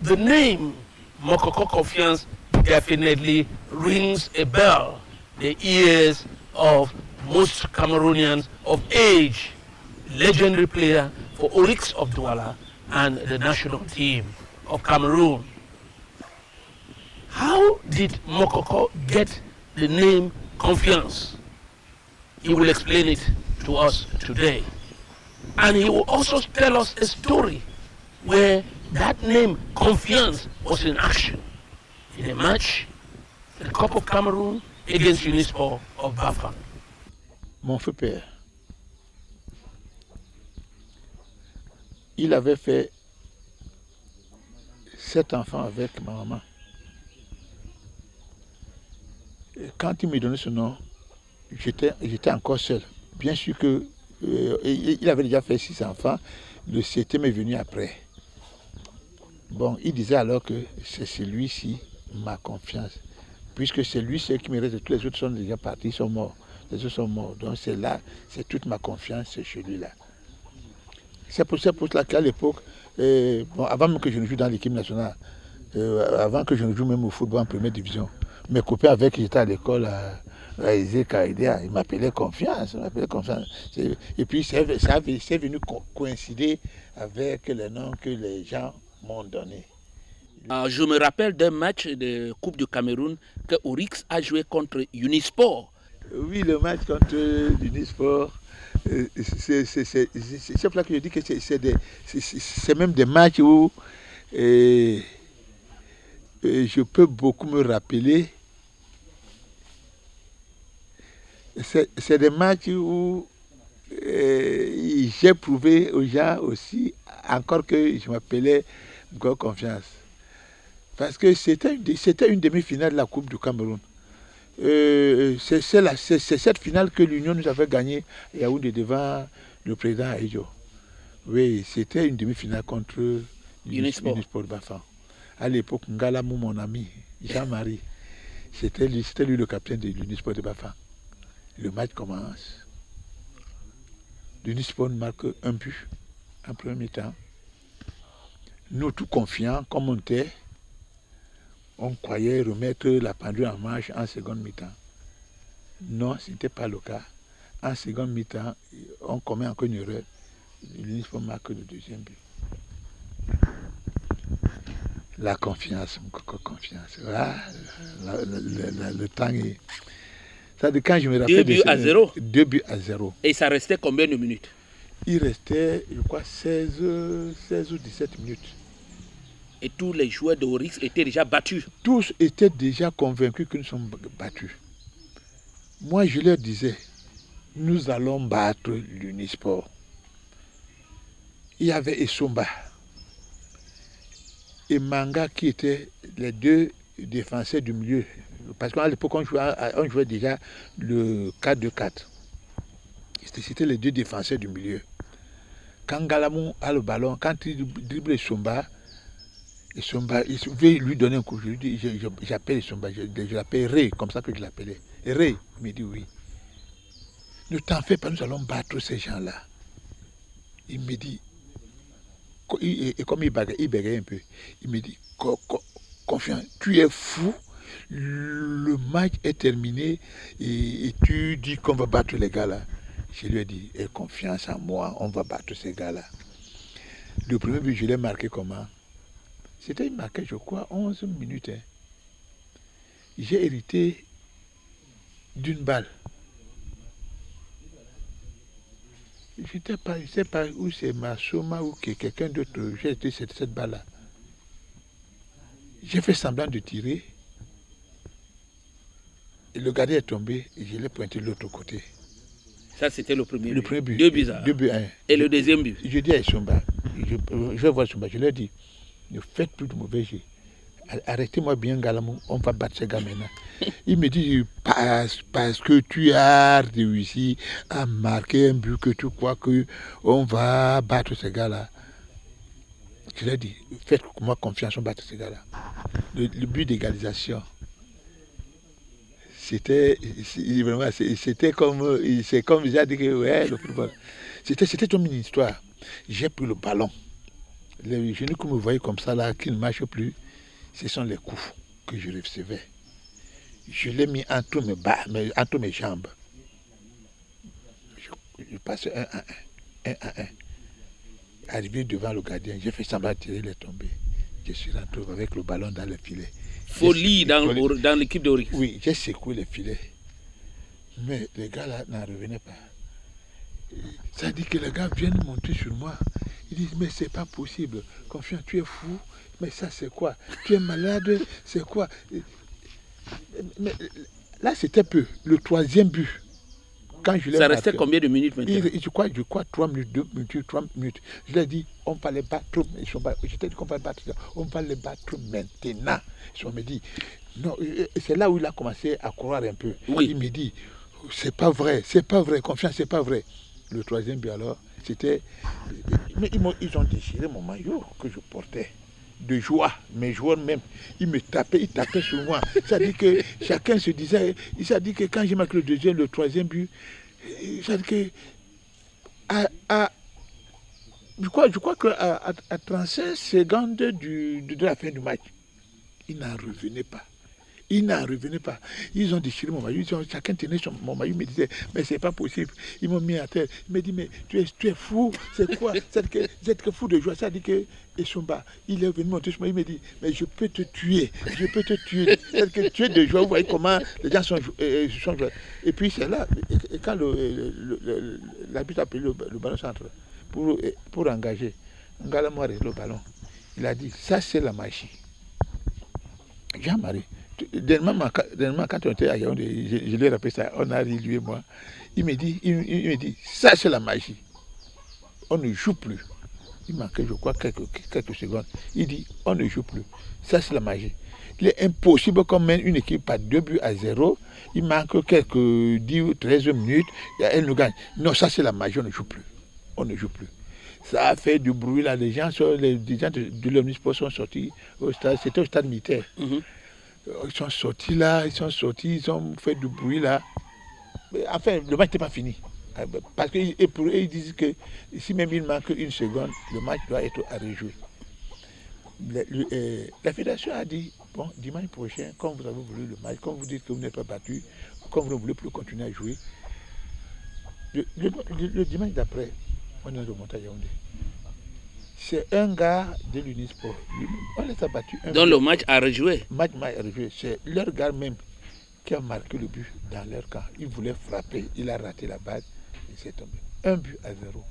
The name Mokoko Confiance definitely rings a bell in the ears of most Cameroonians of age. Legendary player for Oryx of Douala and the national team of Cameroon. How did Mokoko get the name Confiance? He will explain it to us today. And he will also tell us a story where that name Confiance was in action in a match, the Cup of Cameroon against Unisport of Bafang. Mon feu père, il avait fait 7 enfants avec ma maman. Et quand il me donnait ce nom, j'étais encore seul. Bien sûr que il avait déjà fait 6 enfants, le 7e est venu après. Bon, il disait alors que c'est celui-ci ma confiance, puisque c'est lui seul qui me reste, tous les autres sont déjà partis, ils sont morts. Les autres sont morts, donc c'est là, c'est toute ma confiance, c'est celui-là. C'est pour cela qu'à l'époque, bon, avant même que je ne joue dans l'équipe nationale, avant que je ne joue même au football en première division, mes copains avec qui j'étais à l'école à Aizé, Kaïdéa, ils m'appelaient Confiance. Et puis c'est venu coïncider avec les noms que les gens m'ont donnés. Je me rappelle d'un match de Coupe du Cameroun que Oryx a joué contre Unisport. Oui, le match contre Unisport, c'est pour ça que je dis que c'est même des matchs où je peux beaucoup me rappeler. C'est des matchs où j'ai prouvé aux gens aussi, encore que je m'appelais encore Confiance. Parce que c'était une demi-finale de la Coupe du Cameroun. C'est cette finale que l'Union nous avait gagnée à Yaoundé devant le président Aïdjo. Oui, c'était une demi-finale contre Unisport Bafang. À l'époque, Ngalamou, mon ami, Jean-Marie, c'était lui le capitaine de l'Unisport de Bafang. Le match commence. L'Unisport marque un but en premier temps. Nous, tout confiants, comme on était, on croyait remettre la pendule en marche en seconde mi-temps. Non, ce n'était pas le cas. En seconde mi-temps, on commet encore une erreur. L'Unisport marque le deuxième but. La confiance, confiance. Ah, le temps est... C'est-à-dire quand je me rappelle... 2 buts à 0. 2 buts à 0. Et ça restait combien de minutes? Il restait, je crois, 16 ou 17 minutes. Et tous les joueurs de Oryx étaient déjà battus. Tous étaient déjà convaincus que nous sommes battus. Moi, je leur disais, nous allons battre l'Unisport. Il y avait Essomba et Manga qui étaient les deux défenseurs du milieu. Parce qu'à l'époque, on jouait déjà le 4-2-4. C'était les deux défenseurs du milieu. Quand Galamou a le ballon, quand il dribble Essomba, il veut lui donner un coup. Je lui dis, j'appelle Essomba, je l'appelle Ray, comme ça que je l'appelais. Ray, il me dit oui. Ne t'en fais pas, nous allons battre ces gens-là. Il me dit, et comme il bégayait un peu, il me dit, confiant, tu es fou, le match est terminé et tu dis qu'on va battre les gars-là. Je lui ai dit, aie confiance en moi, on va battre ces gars-là. Le premier but, je l'ai marqué comment? C'était marqué, je crois, 11 minutes. J'ai hérité d'une balle. Je ne sais pas où c'est Massoma ou quelqu'un d'autre. J'ai été cette balle-là. J'ai fait semblant de tirer. Et le gardien est tombé et je l'ai pointé de l'autre côté. Ça, c'était le premier but. Premier but. 2 buts à 2 buts à 1. Et le deuxième but? Je dis à Isomba, je vais voir Isomba, je leur dis, ne faites plus de mauvais jeux. Arrêtez-moi bien, Galamou, on va battre ces gars maintenant. Il me dit, parce que tu as réussi à marquer un but que tu crois qu'on va battre ces gars-là. Je lui ai dit, faites-moi confiance, on va battre ces gars-là. Le but d'égalisation, c'était comme, c'est comme j'ai dit que ouais, le football. C'était comme une histoire. J'ai pris le ballon. Les genoux que vous voyez comme ça là, qui ne marchent plus, ce sont les coups que je recevais. Je l'ai mis entre mes jambes. Je passe un à un. Arrivé devant le gardien, j'ai fait semblant de tirer, il est tombé. Je suis rentré avec le ballon dans le filet. Folie dans l'équipe de Oryx. Oui, j'ai secoué le filet. Mais les gars là n'en revenaient pas. Ça dit que les gars viennent monter sur moi. Ils disent, mais c'est pas possible. Confiant, tu es fou. Mais ça, c'est quoi? Tu es malade, c'est quoi? Mais là, c'était peu. Le troisième but. Quand je l'ai ça restait combien de minutes maintenant? Je crois 3 minutes, 2 minutes, 3 minutes. Je l'ai dit, on va les battre. Je t'ai dit qu'on va les battre. On va les battre maintenant. Ils me dit, non, c'est là où il a commencé à croire un peu. Oui. Il me dit, c'est pas vrai, confiance, c'est pas vrai. Le troisième but alors, c'était. Mais ils ont déchiré mon maillot que je portais. De joie, mes joueurs même, ils tapaient sur moi. Ça dit que chacun se disait, ça dit que quand j'ai marqué le troisième but, ça dit que je crois qu'à 35 secondes de la fin du match, ils n'en revenaient pas. Ils ont déchiré mon maillot. Chacun tenait mon maillot. Il me disait, mais c'est pas possible. Ils m'ont mis à terre. Il me dit, mais tu es fou. C'est quoi? Vous êtes fou de joie. Ça dit que Esomba, il est venu monter sur moi. Il me dit, mais je peux te tuer. C'est que tu es de joie. Vous voyez comment les gens sont joyeux. Et puis c'est là, et quand l'arbitre a pris le ballon centre pour engager, Ngala le ballon, il a dit, ça c'est la magie. Jean-Marie. Dernièrement, quand on était à Yaoundé, je lui ai rappelé ça, on a ri, lui et moi. Il me dit, ça c'est la magie. On ne joue plus. Il manquait, je crois, quelques secondes. Il dit, on ne joue plus. Ça c'est la magie. Il est impossible qu'on mène une équipe par 2 buts à 0. Il manque quelques 10 ou 13 minutes, elle nous gagne. Non, ça c'est la magie, on ne joue plus. Ça a fait du bruit là, les gens de l'Omnisport sont sortis au stade, c'était au stade militaire. Ils sont sortis, ils ont fait du bruit là. Mais, enfin, le match n'était pas fini. Parce que pour eux, ils disent que si même il manque une seconde, le match doit être à rejouer. La fédération a dit, bon, dimanche prochain, quand vous avez voulu le match, quand vous dites que vous n'êtes pas battu, quand vous ne voulez plus continuer à jouer, le dimanche d'après, on est remonté à Yaoundé. C'est un gars de l'Unisport. On les a battus. Donc le match a rejoué. C'est leur gars même qui a marqué le but dans leur camp. Il voulait frapper, il a raté la balle, il s'est tombé. 1 but à 0.